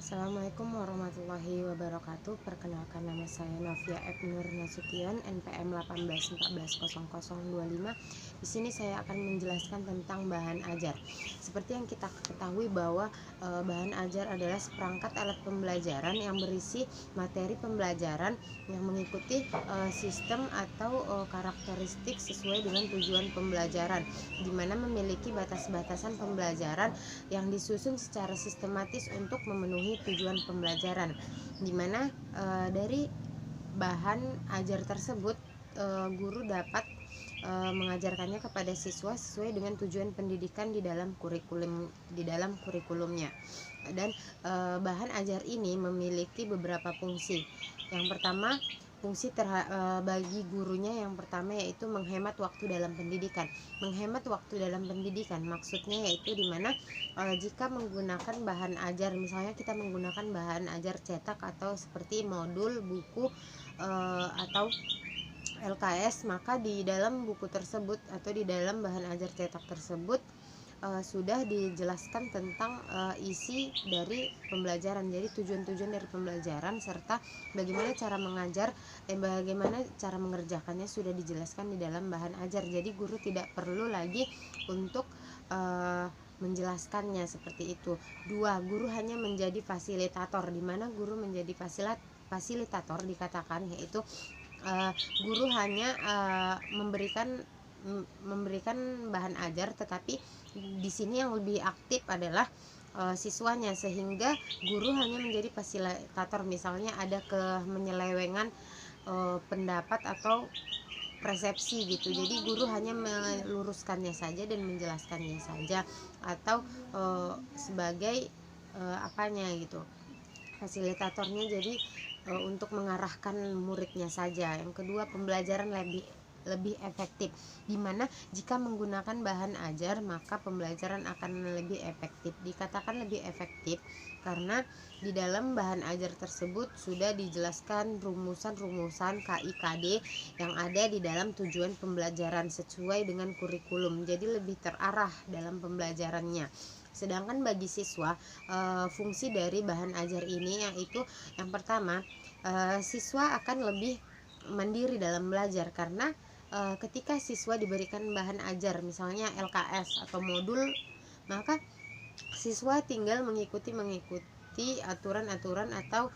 Assalamualaikum warahmatullahi wabarakatuh. Perkenalkan, nama saya Novia Ebnur Nasution, NPM 18140025. Di sini saya akan menjelaskan tentang bahan ajar. Seperti yang kita ketahui bahwa bahan ajar adalah seperangkat alat pembelajaran yang berisi materi pembelajaran yang mengikuti sistem atau karakteristik sesuai dengan tujuan pembelajaran, di mana memiliki batas-batasan pembelajaran yang disusun secara sistematis untuk memenuhi tujuan pembelajaran, di mana dari bahan ajar tersebut guru dapat mengajarkannya kepada siswa sesuai dengan tujuan pendidikan di dalam kurikulumnya. Dan bahan ajar ini memiliki beberapa fungsi. Yang pertama, fungsi bagi gurunya yang pertama yaitu menghemat waktu dalam pendidikan. Menghemat waktu dalam pendidikan maksudnya yaitu dimana jika menggunakan bahan ajar, misalnya kita menggunakan bahan ajar cetak atau seperti modul, buku atau LKS, maka di dalam buku tersebut atau di dalam bahan ajar cetak tersebut sudah dijelaskan tentang isi dari pembelajaran, jadi tujuan-tujuan dari pembelajaran serta bagaimana cara mengajar, bagaimana cara mengerjakannya sudah dijelaskan di dalam bahan ajar. Jadi guru tidak perlu lagi untuk menjelaskannya seperti itu. Dua, guru hanya menjadi fasilitator, di mana guru menjadi fasilitator dikatakan yaitu guru hanya memberikan bahan ajar, tetapi di sini yang lebih aktif adalah siswanya, sehingga guru hanya menjadi fasilitator. Misalnya ada menyelewengan pendapat atau persepsi gitu, jadi guru hanya meluruskannya saja dan menjelaskannya saja, atau sebagai apanya gitu, fasilitatornya, jadi untuk mengarahkan muridnya saja. Yang kedua, pembelajaran lebih efektif, dimana jika menggunakan bahan ajar maka pembelajaran akan lebih efektif. Dikatakan lebih efektif karena di dalam bahan ajar tersebut sudah dijelaskan rumusan-rumusan KIKD yang ada di dalam tujuan pembelajaran sesuai dengan kurikulum, jadi lebih terarah dalam pembelajarannya. Sedangkan bagi siswa, fungsi dari bahan ajar ini yaitu yang pertama, siswa akan lebih mandiri dalam belajar, karena ketika siswa diberikan bahan ajar misalnya LKS atau modul, maka siswa tinggal mengikuti aturan-aturan atau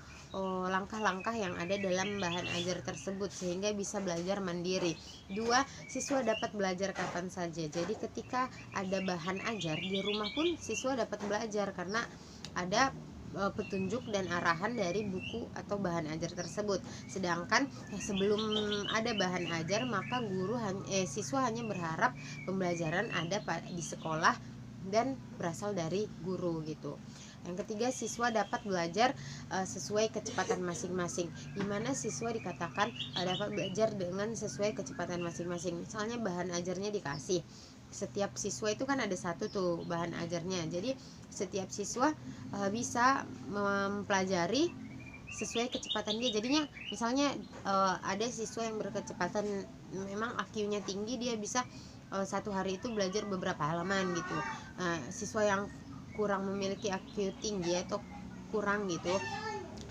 langkah-langkah yang ada dalam bahan ajar tersebut sehingga bisa belajar mandiri. Dua, siswa dapat belajar kapan saja. Jadi ketika ada bahan ajar di rumah pun siswa dapat belajar karena ada petunjuk dan arahan dari buku atau bahan ajar tersebut. Sedangkan sebelum ada bahan ajar maka siswa hanya berharap pembelajaran ada di sekolah dan berasal dari guru gitu. Yang ketiga, siswa dapat belajar sesuai kecepatan masing-masing, dimana siswa dikatakan dapat belajar dengan sesuai kecepatan masing-masing. Misalnya bahan ajarnya dikasih, setiap siswa itu kan ada satu tuh bahan ajarnya, jadi setiap siswa bisa mempelajari sesuai kecepatan dia. Jadinya misalnya ada siswa yang berkecepatan memang IQ-nya tinggi, dia bisa satu hari itu belajar beberapa halaman gitu. Siswa yang kurang memiliki IQ tinggi atau kurang gitu,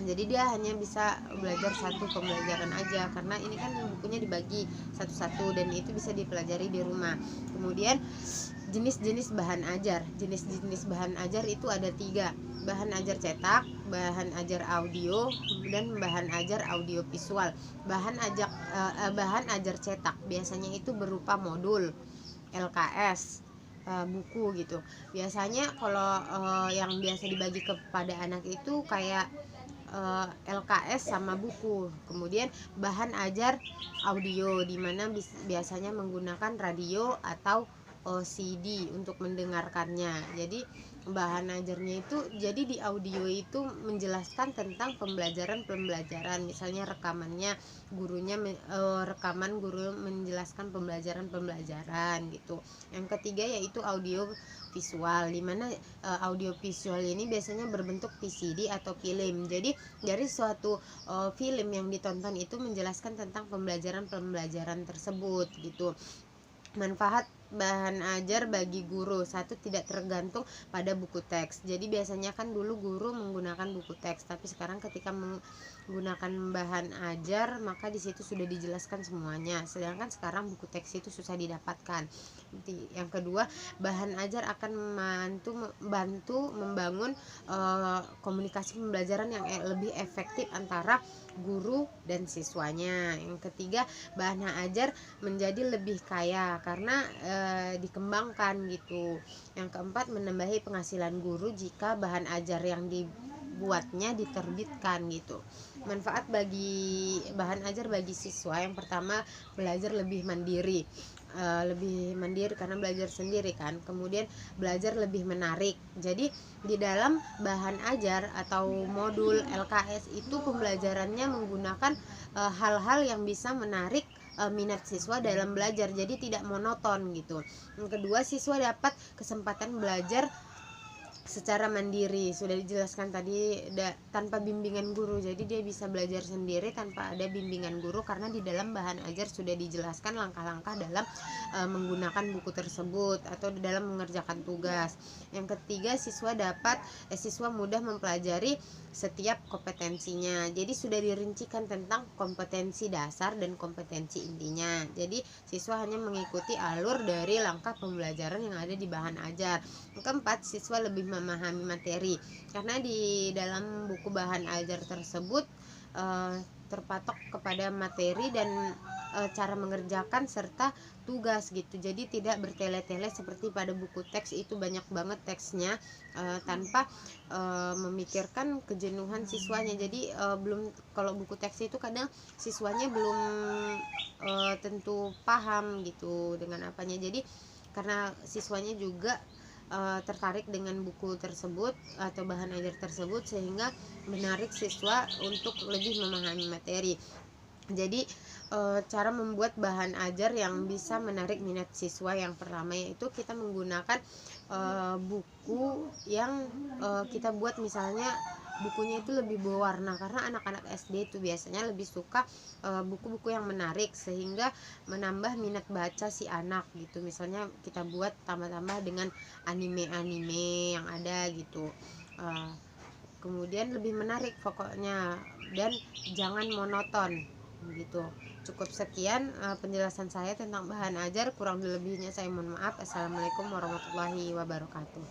jadi dia hanya bisa belajar satu pembelajaran aja, karena ini kan bukunya dibagi satu-satu dan itu bisa dipelajari di rumah. Kemudian jenis-jenis bahan ajar. Jenis-jenis bahan ajar itu ada 3: bahan ajar cetak, bahan ajar audio, dan bahan ajar audio visual. Bahan ajar cetak biasanya itu berupa modul, LKS, buku gitu. Biasanya kalau yang biasa dibagi kepada anak itu kayak LKS sama buku. Kemudian bahan ajar audio, dimana biasanya menggunakan radio atau CD untuk mendengarkannya. Jadi bahan ajarnya itu, jadi di audio itu menjelaskan tentang pembelajaran, misalnya rekamannya gurunya, rekaman guru menjelaskan pembelajaran gitu. Yang ketiga yaitu audio visual, dimana audio visual ini biasanya berbentuk VCD atau film. Jadi dari suatu film yang ditonton itu menjelaskan tentang pembelajaran tersebut gitu. Manfaat bahan ajar bagi guru: satu, tidak tergantung pada buku teks. Jadi biasanya kan dulu guru menggunakan menggunakan buku teks. Tapi sekarang ketika menggunakan bahan ajar, maka di situ sudah dijelaskan semuanya. Sedangkan sekarang buku teks itu susah didapatkan. Yang kedua, bahan ajar akan membantu membangun komunikasi pembelajaran yang lebih efektif antara guru dan siswanya. Yang ketiga, bahan ajar menjadi lebih kaya karena dikembangkan gitu. Yang keempat, menambahi penghasilan guru jika bahan ajar yang dibuatnya diterbitkan gitu. Manfaat bagi bahan ajar bagi siswa, yang pertama, belajar lebih mandiri. Lebih mandiri karena belajar sendiri kan. Kemudian belajar lebih menarik. Jadi di dalam bahan ajar atau modul LKS itu pembelajarannya menggunakan hal-hal yang bisa menarik minat siswa dalam belajar, jadi tidak monoton gitu. Yang kedua, siswa dapat kesempatan belajar secara mandiri, sudah dijelaskan tadi, tanpa bimbingan guru. Jadi dia bisa belajar sendiri tanpa ada bimbingan guru, karena di dalam bahan ajar sudah dijelaskan langkah-langkah dalam menggunakan buku tersebut atau dalam mengerjakan tugas. Yang ketiga, siswa mudah mempelajari setiap kompetensinya. Jadi sudah dirincikan tentang kompetensi dasar dan kompetensi intinya. Jadi siswa hanya mengikuti alur dari langkah pembelajaran yang ada di bahan ajar. Yang keempat, siswa lebih memahami materi karena di dalam buku bahan ajar tersebut terpatok kepada materi dan cara mengerjakan serta tugas gitu. Jadi tidak bertele-tele seperti pada buku teks, itu banyak banget teksnya tanpa memikirkan kejenuhan siswanya. Jadi kalau buku teks itu kadang siswanya belum tentu paham gitu dengan apanya. Jadi karena siswanya juga tertarik dengan buku tersebut atau bahan ajar tersebut, sehingga menarik siswa untuk lebih memahami materi. Jadi cara membuat bahan ajar yang bisa menarik minat siswa, yang pertama yaitu kita menggunakan buku yang kita buat, misalnya bukunya itu lebih berwarna, karena anak-anak SD itu biasanya lebih suka buku-buku yang menarik sehingga menambah minat baca si anak gitu. Misalnya kita buat tambah-tambah dengan anime-anime yang ada gitu. Kemudian lebih menarik pokoknya, dan jangan monoton gitu. Cukup sekian penjelasan saya tentang bahan ajar, kurang lebihnya saya mohon maaf. Assalamualaikum warahmatullahi wabarakatuh.